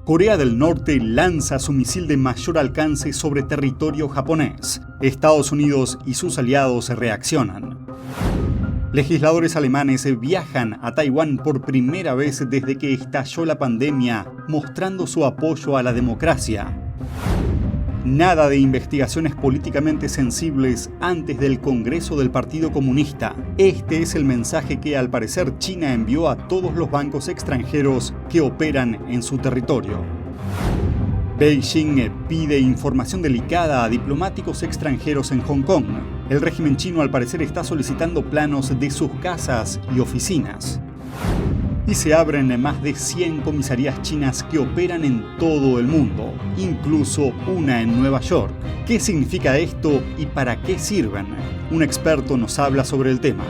Corea del Norte lanza su misil de mayor alcance sobre territorio japonés. Estados Unidos y sus aliados reaccionan. Legisladores alemanes viajan a Taiwán por primera vez desde que estalló la pandemia, mostrando su apoyo a la democracia. Nada de investigaciones políticamente sensibles antes del Congreso del Partido Comunista. Este es el mensaje que al parecer China envió a todos los bancos extranjeros que operan en su territorio. Beijing pide información delicada a diplomáticos extranjeros en Hong Kong. El régimen chino al parecer está solicitando planos de sus casas y oficinas. Y se abren más de 100 comisarías chinas que operan en todo el mundo, incluso una en Nueva York. ¿Qué significa esto y para qué sirven? Un experto nos habla sobre el tema.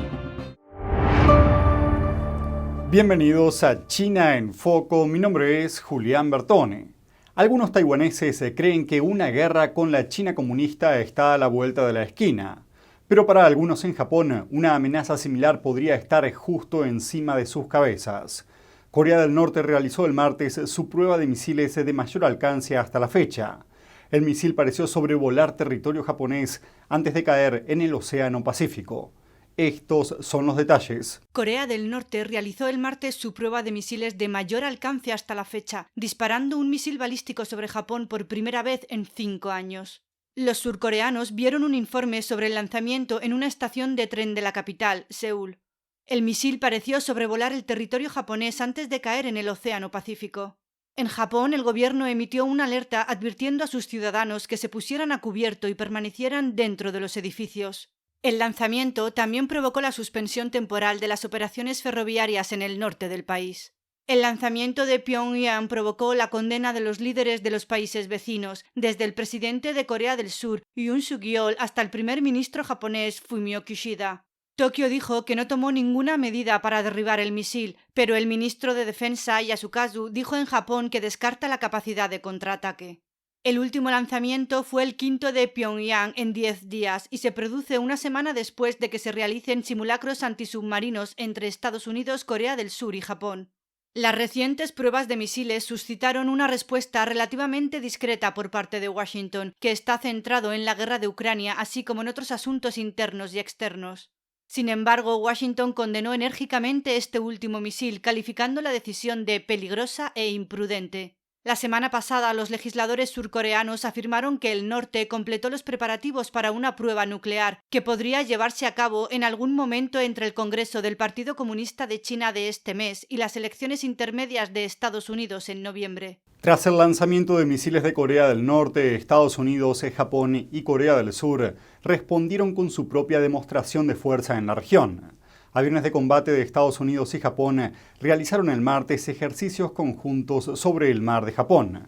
Bienvenidos a China en Foco, mi nombre es Julián Bertone. Algunos taiwaneses creen que una guerra con la China comunista está a la vuelta de la esquina. Pero para algunos en Japón, una amenaza similar podría estar justo encima de sus cabezas. Corea del Norte realizó el martes su prueba de misiles de mayor alcance hasta la fecha. El misil pareció sobrevolar territorio japonés antes de caer en el Océano Pacífico. Estos son los detalles. Corea del Norte realizó el martes su prueba de misiles de mayor alcance hasta la fecha, disparando un misil balístico sobre Japón por primera vez en 5 años. Los surcoreanos vieron un informe sobre el lanzamiento en una estación de tren de la capital, Seúl. El misil pareció sobrevolar el territorio japonés antes de caer en el Océano Pacífico. En Japón, el gobierno emitió una alerta advirtiendo a sus ciudadanos que se pusieran a cubierto y permanecieran dentro de los edificios. El lanzamiento también provocó la suspensión temporal de las operaciones ferroviarias en el norte del país. El lanzamiento de Pyongyang provocó la condena de los líderes de los países vecinos, desde el presidente de Corea del Sur, Yoon Suk-yeol, hasta el primer ministro japonés, Fumio Kishida. Tokio dijo que no tomó ninguna medida para derribar el misil, pero el ministro de Defensa, Yasukazu, dijo en Japón que descarta la capacidad de contraataque. El último lanzamiento fue el quinto de Pyongyang en 10 días y se produce una semana después de que se realicen simulacros antisubmarinos entre Estados Unidos, Corea del Sur y Japón. Las recientes pruebas de misiles suscitaron una respuesta relativamente discreta por parte de Washington, que está centrado en la guerra de Ucrania, así como en otros asuntos internos y externos. Sin embargo, Washington condenó enérgicamente este último misil, calificando la decisión de peligrosa e imprudente. La semana pasada, los legisladores surcoreanos afirmaron que el norte completó los preparativos para una prueba nuclear, que podría llevarse a cabo en algún momento entre el Congreso del Partido Comunista de China de este mes y las elecciones intermedias de Estados Unidos en noviembre. Tras el lanzamiento de misiles de Corea del Norte, Estados Unidos, Japón y Corea del Sur respondieron con su propia demostración de fuerza en la región. Aviones de combate de Estados Unidos y Japón realizaron el martes ejercicios conjuntos sobre el mar de Japón.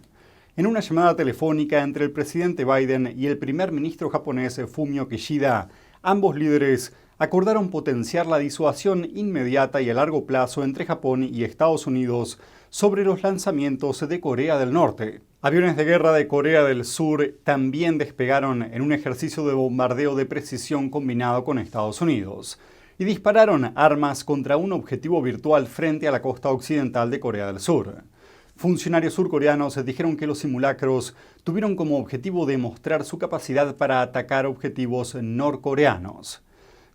En una llamada telefónica entre el presidente Biden y el primer ministro japonés Fumio Kishida, ambos líderes acordaron potenciar la disuasión inmediata y a largo plazo entre Japón y Estados Unidos sobre los lanzamientos de Corea del Norte. Aviones de guerra de Corea del Sur también despegaron en un ejercicio de bombardeo de precisión combinado con Estados Unidos y dispararon armas contra un objetivo virtual frente a la costa occidental de Corea del Sur. Funcionarios surcoreanos dijeron que los simulacros tuvieron como objetivo demostrar su capacidad para atacar objetivos norcoreanos.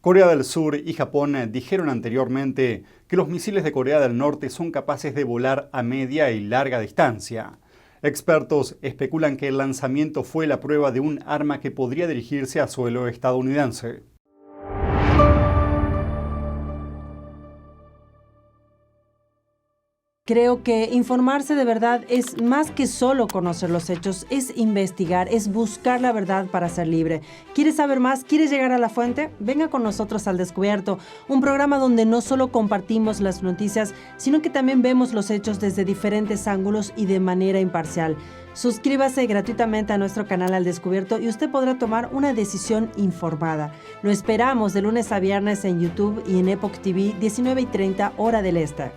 Corea del Sur y Japón dijeron anteriormente que los misiles de Corea del Norte son capaces de volar a media y larga distancia. Expertos especulan que el lanzamiento fue la prueba de un arma que podría dirigirse a suelo estadounidense. Creo que informarse de verdad es más que solo conocer los hechos, es investigar, es buscar la verdad para ser libre. ¿Quieres saber más? ¿Quieres llegar a la fuente? Venga con nosotros al Descubierto, un programa donde no solo compartimos las noticias, sino que también vemos los hechos desde diferentes ángulos y de manera imparcial. Suscríbase gratuitamente a nuestro canal Al Descubierto y usted podrá tomar una decisión informada. Lo esperamos de lunes a viernes en YouTube y en Epoch TV, 19:30 hora del Este.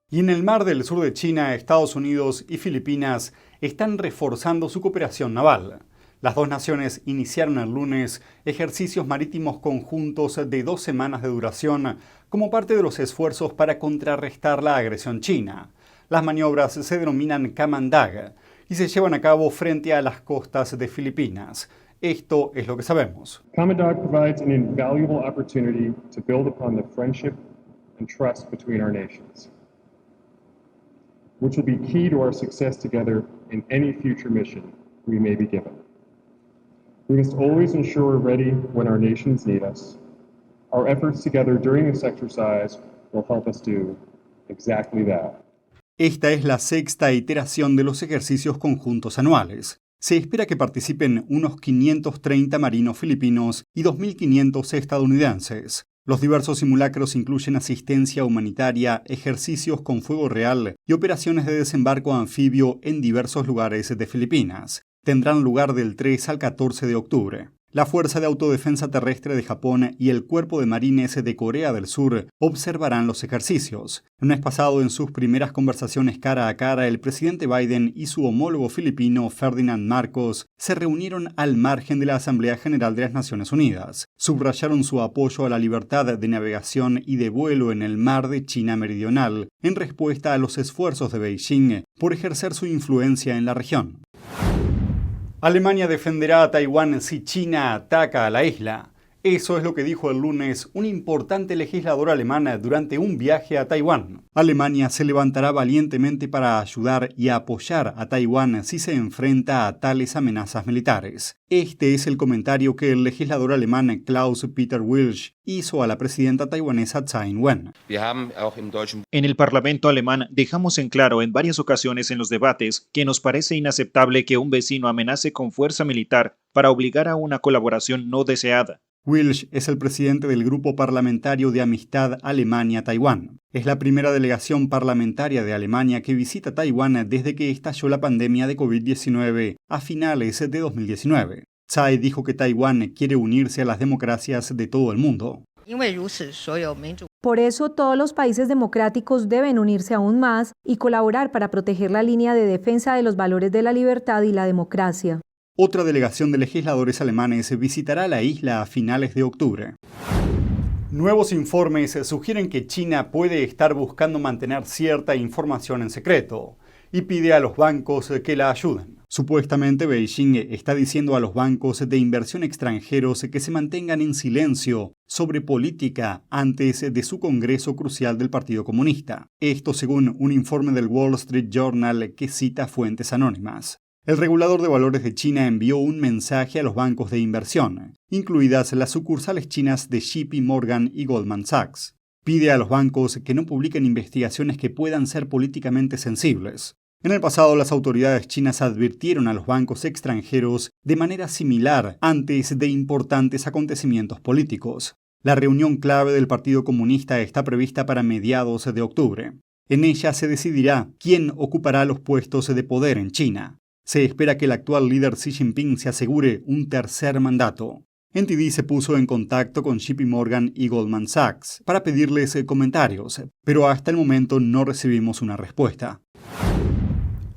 Y en el mar del sur de China, Estados Unidos y Filipinas están reforzando su cooperación naval. Las dos naciones iniciaron el lunes ejercicios marítimos conjuntos de 2 semanas de duración como parte de los esfuerzos para contrarrestar la agresión china. Las maniobras se denominan Kamandag y se llevan a cabo frente a las costas de Filipinas. Esto es lo que sabemos. Kamandag provides an invaluable opportunity to build upon the friendship and trust between our nations, which will be key to our success together in any future mission we may be given. We must always ensure we're ready when our nations need us. Our efforts together during this exercise will help us do exactly that. Esta es la sexta iteración de los ejercicios conjuntos anuales. Se espera que participen unos 530 marinos filipinos y 2.500 estadounidenses. Los diversos simulacros incluyen asistencia humanitaria, ejercicios con fuego real y operaciones de desembarco anfibio en diversos lugares de Filipinas. Tendrán lugar del 3 al 14 de octubre. La Fuerza de Autodefensa Terrestre de Japón y el Cuerpo de Marines de Corea del Sur observarán los ejercicios. El mes pasado, en sus primeras conversaciones cara a cara, el presidente Biden y su homólogo filipino Ferdinand Marcos se reunieron al margen de la Asamblea General de las Naciones Unidas. Subrayaron su apoyo a la libertad de navegación y de vuelo en el mar de China Meridional, en respuesta a los esfuerzos de Beijing por ejercer su influencia en la región. Alemania defenderá a Taiwán si China ataca a la isla. Eso es lo que dijo el lunes un importante legislador alemán durante un viaje a Taiwán. Alemania se levantará valientemente para ayudar y apoyar a Taiwán si se enfrenta a tales amenazas militares. Este es el comentario que el legislador alemán Klaus-Peter Wilsch hizo a la presidenta taiwanesa Tsai Ing-wen. En el Parlamento alemán dejamos en claro en varias ocasiones en los debates que nos parece inaceptable que un vecino amenace con fuerza militar para obligar a una colaboración no deseada. Wilsch es el presidente del Grupo Parlamentario de Amistad Alemania-Taiwán. Es la primera delegación parlamentaria de Alemania que visita Taiwán desde que estalló la pandemia de COVID-19 a finales de 2019. Tsai dijo que Taiwán quiere unirse a las democracias de todo el mundo. Por eso todos los países democráticos deben unirse aún más y colaborar para proteger la línea de defensa de los valores de la libertad y la democracia. Otra delegación de legisladores alemanes visitará la isla a finales de octubre. Nuevos informes sugieren que China puede estar buscando mantener cierta información en secreto y pide a los bancos que la ayuden. Supuestamente Beijing está diciendo a los bancos de inversión extranjeros que se mantengan en silencio sobre política antes de su congreso crucial del Partido Comunista. Esto según un informe del Wall Street Journal que cita fuentes anónimas. El regulador de valores de China envió un mensaje a los bancos de inversión, incluidas las sucursales chinas de JP Morgan y Goldman Sachs. Pide a los bancos que no publiquen investigaciones que puedan ser políticamente sensibles. En el pasado, las autoridades chinas advirtieron a los bancos extranjeros de manera similar antes de importantes acontecimientos políticos. La reunión clave del Partido Comunista está prevista para mediados de octubre. En ella se decidirá quién ocupará los puestos de poder en China. Se espera que el actual líder Xi Jinping se asegure un tercer mandato. NTD se puso en contacto con JP Morgan y Goldman Sachs para pedirles comentarios, pero hasta el momento no recibimos una respuesta.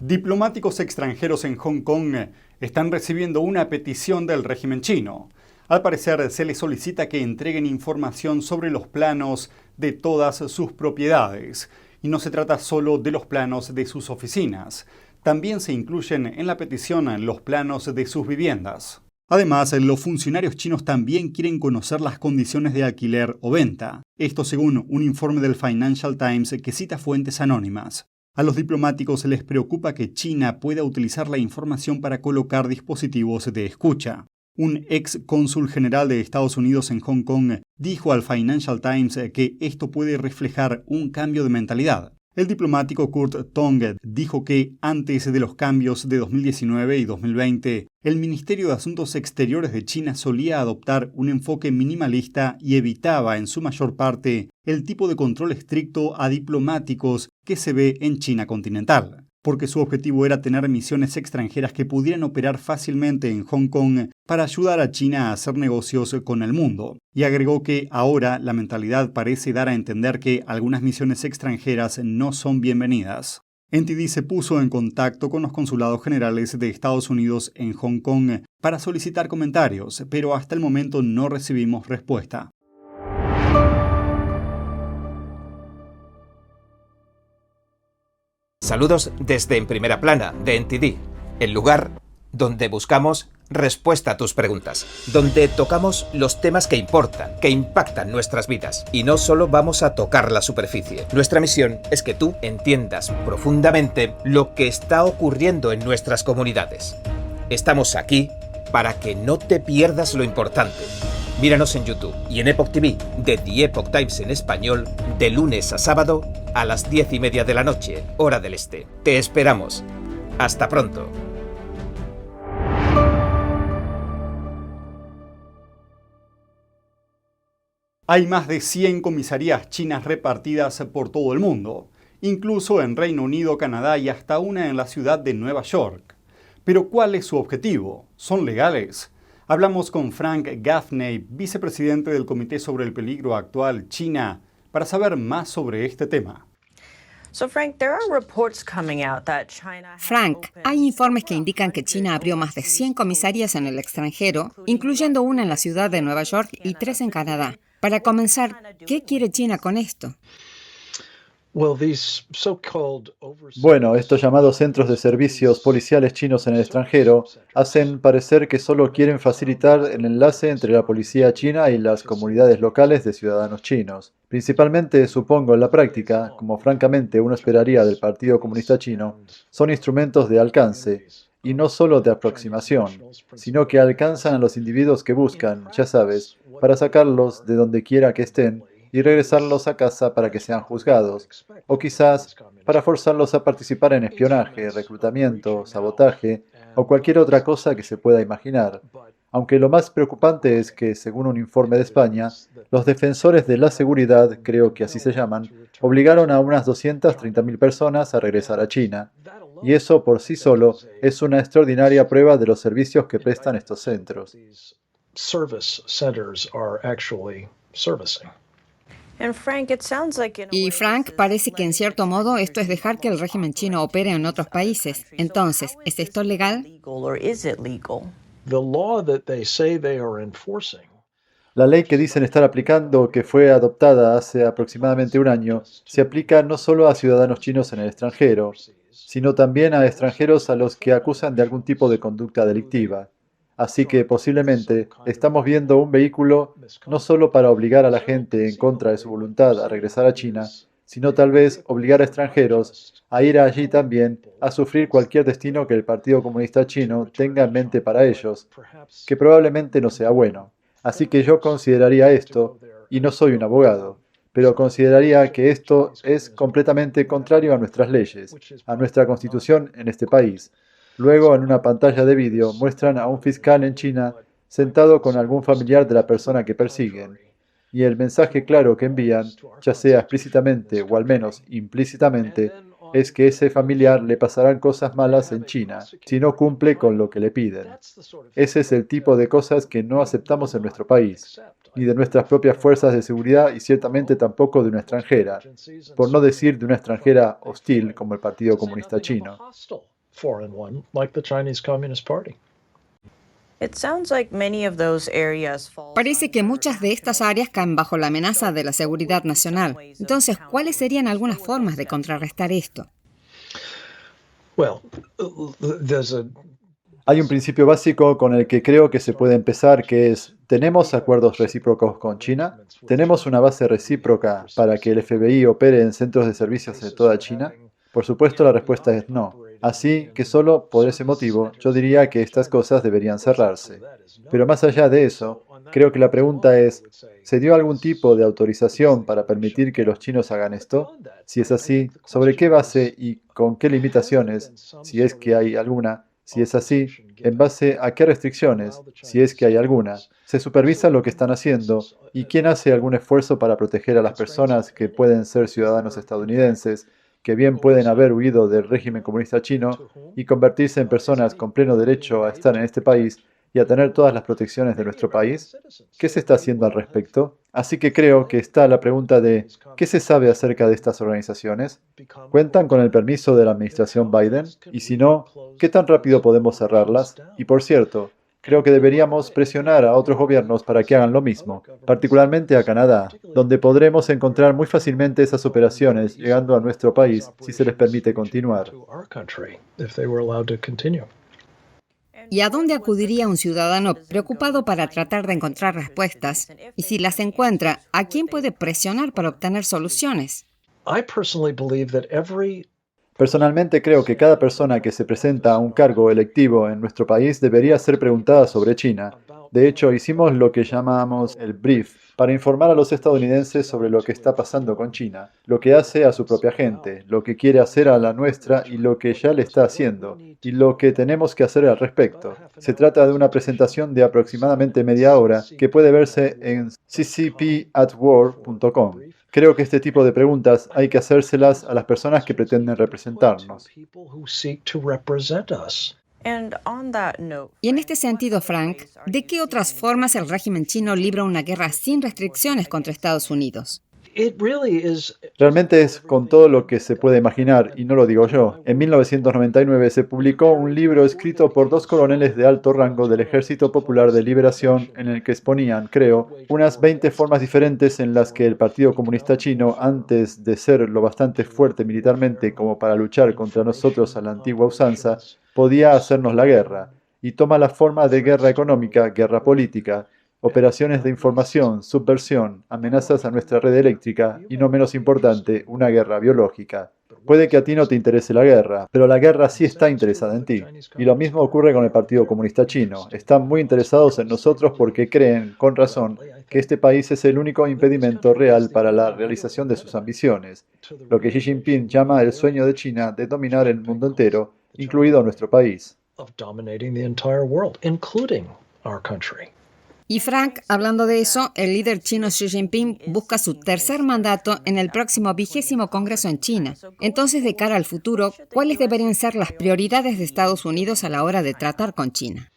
Diplomáticos extranjeros en Hong Kong están recibiendo una petición del régimen chino. Al parecer, se les solicita que entreguen información sobre los planos de todas sus propiedades. Y no se trata solo de los planos de sus oficinas. También se incluyen en la petición los planos de sus viviendas. Además, los funcionarios chinos también quieren conocer las condiciones de alquiler o venta. Esto según un informe del Financial Times que cita fuentes anónimas. A los diplomáticos les preocupa que China pueda utilizar la información para colocar dispositivos de escucha. Un ex cónsul general de Estados Unidos en Hong Kong dijo al Financial Times que esto puede reflejar un cambio de mentalidad. El diplomático Kurt Tong dijo que antes de los cambios de 2019 y 2020, el Ministerio de Asuntos Exteriores de China solía adoptar un enfoque minimalista y evitaba en su mayor parte el tipo de control estricto a diplomáticos que se ve en China continental, porque su objetivo era tener misiones extranjeras que pudieran operar fácilmente en Hong Kong para ayudar a China a hacer negocios con el mundo. Y agregó que ahora la mentalidad parece dar a entender que algunas misiones extranjeras no son bienvenidas. NTD se puso en contacto con los consulados generales de Estados Unidos en Hong Kong para solicitar comentarios, pero hasta el momento no recibimos respuesta. Saludos desde En Primera Plana, de NTD, el lugar donde buscamos respuesta a tus preguntas, donde tocamos los temas que importan, que impactan nuestras vidas. Y no solo vamos a tocar la superficie. Nuestra misión es que tú entiendas profundamente lo que está ocurriendo en nuestras comunidades. Estamos aquí para que no te pierdas lo importante. Míranos en YouTube y en Epoch TV, de The Epoch Times en español, de lunes a sábado a las 10:30 de la noche, hora del este. Te esperamos. Hasta pronto. Hay más de 100 comisarías chinas repartidas por todo el mundo, incluso en Reino Unido, Canadá y hasta una en la ciudad de Nueva York. Pero ¿cuál es su objetivo? ¿Son legales? Hablamos con Frank Gaffney, vicepresidente del Comité sobre el Peligro Actual China, para saber más sobre este tema. Frank, hay informes que indican que China abrió más de 100 comisarías en el extranjero, incluyendo una en la ciudad de Nueva York y 3 en Canadá. Para comenzar, ¿qué quiere China con esto? Bueno, estos llamados centros de servicios policiales chinos en el extranjero hacen parecer que solo quieren facilitar el enlace entre la policía china y las comunidades locales de ciudadanos chinos. Principalmente, supongo, en la práctica, como francamente uno esperaría del Partido Comunista Chino, son instrumentos de alcance, y no solo de aproximación, sino que alcanzan a los individuos que buscan, ya sabes, para sacarlos de donde quiera que estén y regresarlos a casa para que sean juzgados, o quizás para forzarlos a participar en espionaje, reclutamiento, sabotaje o cualquier otra cosa que se pueda imaginar. Aunque lo más preocupante es que, según un informe de España, los defensores de la seguridad, creo que así se llaman, obligaron a unas 230.000 personas a regresar a China. Y eso por sí solo es una extraordinaria prueba de los servicios que prestan estos centros. Y Frank, parece que en cierto modo esto es dejar que el régimen chino opere en otros países. Entonces, ¿es esto legal? La ley que dicen estar aplicando, que fue adoptada hace aproximadamente un año, se aplica no solo a ciudadanos chinos en el extranjero, sino también a extranjeros a los que acusan de algún tipo de conducta delictiva. Así que posiblemente estamos viendo un vehículo no solo para obligar a la gente en contra de su voluntad a regresar a China, sino tal vez obligar a extranjeros a ir allí también a sufrir cualquier destino que el Partido Comunista Chino tenga en mente para ellos, que probablemente no sea bueno. Así que yo consideraría esto, y no soy un abogado, pero consideraría que esto es completamente contrario a nuestras leyes, a nuestra constitución en este país. Luego, en una pantalla de vídeo, muestran a un fiscal en China sentado con algún familiar de la persona que persiguen. Y el mensaje claro que envían, ya sea explícitamente o al menos implícitamente, es que ese familiar le pasarán cosas malas en China si no cumple con lo que le piden. Ese es el tipo de cosas que no aceptamos en nuestro país, ni de nuestras propias fuerzas de seguridad y ciertamente tampoco de una extranjera, por no decir de una extranjera hostil como el Partido Comunista Chino. Parece que muchas de estas áreas caen bajo la amenaza de la seguridad nacional. Entonces, ¿cuáles serían algunas formas de contrarrestar esto? Hay un principio básico con el que creo que se puede empezar, que es: ¿tenemos acuerdos recíprocos con China? ¿Tenemos una base recíproca para que el FBI opere en centros de servicios de toda China? Por supuesto, la respuesta es no. Así que solo por ese motivo yo diría que estas cosas deberían cerrarse. Pero más allá de eso, creo que la pregunta es: ¿se dio algún tipo de autorización para permitir que los chinos hagan esto? Si es así, ¿sobre qué base y con qué limitaciones, si es que hay alguna? Si es así, ¿en base a qué restricciones, si es que hay alguna? ¿Se supervisa lo que están haciendo? ¿Y quién hace algún esfuerzo para proteger a las personas que pueden ser ciudadanos estadounidenses, que bien pueden haber huido del régimen comunista chino y convertirse en personas con pleno derecho a estar en este país y a tener todas las protecciones de nuestro país? ¿Qué se está haciendo al respecto? Así que creo que está la pregunta de ¿qué se sabe acerca de estas organizaciones? ¿Cuentan con el permiso de la administración Biden? Y si no, ¿qué tan rápido podemos cerrarlas? Y por cierto, Creo que deberíamos presionar a otros gobiernos para que hagan lo mismo, particularmente a Canadá, donde podremos encontrar muy fácilmente esas operaciones llegando a nuestro país si se les permite continuar. ¿Y a dónde acudiría un ciudadano preocupado para tratar de encontrar respuestas? Y si las encuentra, ¿a quién puede presionar para obtener soluciones? Personalmente creo que cada persona que se presenta a un cargo electivo en nuestro país debería ser preguntada sobre China. De hecho, hicimos lo que llamamos el brief para informar a los estadounidenses sobre lo que está pasando con China, lo que hace a su propia gente, lo que quiere hacer a la nuestra y lo que ya le está haciendo, y lo que tenemos que hacer al respecto. Se trata de una presentación de aproximadamente media hora que puede verse en ccpatwar.com. Creo que este tipo de preguntas hay que hacérselas a las personas que pretenden representarnos. Y en este sentido, Frank, ¿de qué otras formas el régimen chino libra una guerra sin restricciones contra Estados Unidos? Realmente es con todo lo que se puede imaginar, y no lo digo yo. En 1999 se publicó un libro escrito por 2 coroneles de alto rango del Ejército Popular de Liberación en el que exponían, creo, unas 20 formas diferentes en las que el Partido Comunista Chino, antes de ser lo bastante fuerte militarmente como para luchar contra nosotros a la antigua usanza, podía hacernos la guerra, y toma la forma de guerra económica, guerra política, operaciones de información, subversión, amenazas a nuestra red eléctrica y, no menos importante, una guerra biológica. Puede que a ti no te interese la guerra, pero la guerra sí está interesada en ti. Y lo mismo ocurre con el Partido Comunista Chino. Están muy interesados en nosotros porque creen, con razón, que este país es el único impedimento real para la realización de sus ambiciones, lo que Xi Jinping llama el sueño de China de dominar el mundo entero, incluido nuestro país. Y Frank, hablando de eso, el líder chino Xi Jinping busca su tercer mandato en el próximo 20º Congreso en China. Entonces, de cara al futuro, ¿cuáles deberían ser las prioridades de Estados Unidos a la hora de tratar con China?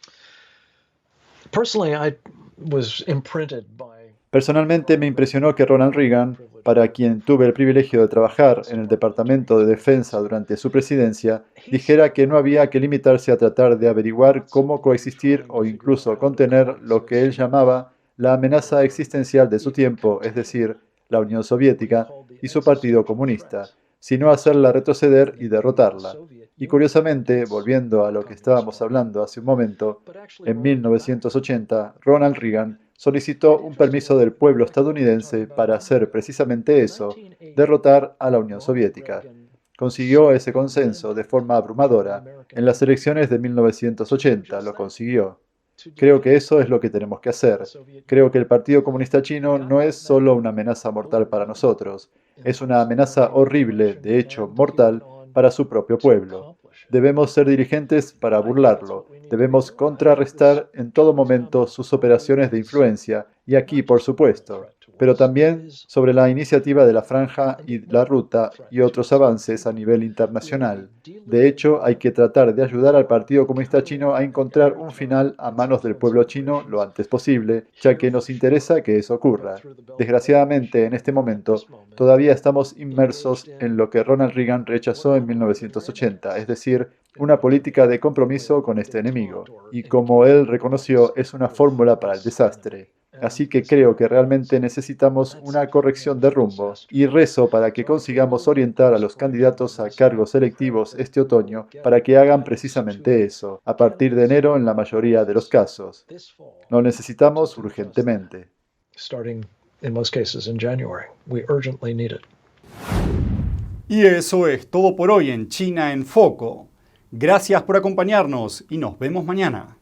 Personalmente me impresionó que Ronald Reagan, para quien tuve el privilegio de trabajar en el Departamento de Defensa durante su presidencia, dijera que no había que limitarse a tratar de averiguar cómo coexistir o incluso contener lo que él llamaba la amenaza existencial de su tiempo, es decir, la Unión Soviética y su Partido Comunista, sino hacerla retroceder y derrotarla. Y curiosamente, volviendo a lo que estábamos hablando hace un momento, en 1980, Ronald Reagan solicitó un permiso del pueblo estadounidense para hacer precisamente eso, derrotar a la Unión Soviética. Consiguió ese consenso de forma abrumadora. En las elecciones de 1980 lo consiguió. Creo que eso es lo que tenemos que hacer. Creo que el Partido Comunista Chino no es solo una amenaza mortal para nosotros, es una amenaza horrible, de hecho mortal, para su propio pueblo. Debemos ser diligentes para burlarlo. Debemos contrarrestar en todo momento sus operaciones de influencia, y aquí, por supuesto, pero también sobre la iniciativa de la Franja y la Ruta y otros avances a nivel internacional. De hecho, hay que tratar de ayudar al Partido Comunista Chino a encontrar un final a manos del pueblo chino lo antes posible, ya que nos interesa que eso ocurra. Desgraciadamente, en este momento, todavía estamos inmersos en lo que Ronald Reagan rechazó en 1980, es decir, una política de compromiso con este enemigo. Y como él reconoció, es una fórmula para el desastre. Así que creo que realmente necesitamos una corrección de rumbo y rezo para que consigamos orientar a los candidatos a cargos electivos este otoño para que hagan precisamente eso, a partir de enero en la mayoría de los casos. Lo necesitamos urgentemente. Y eso es todo por hoy en China en Foco. Gracias por acompañarnos y nos vemos mañana.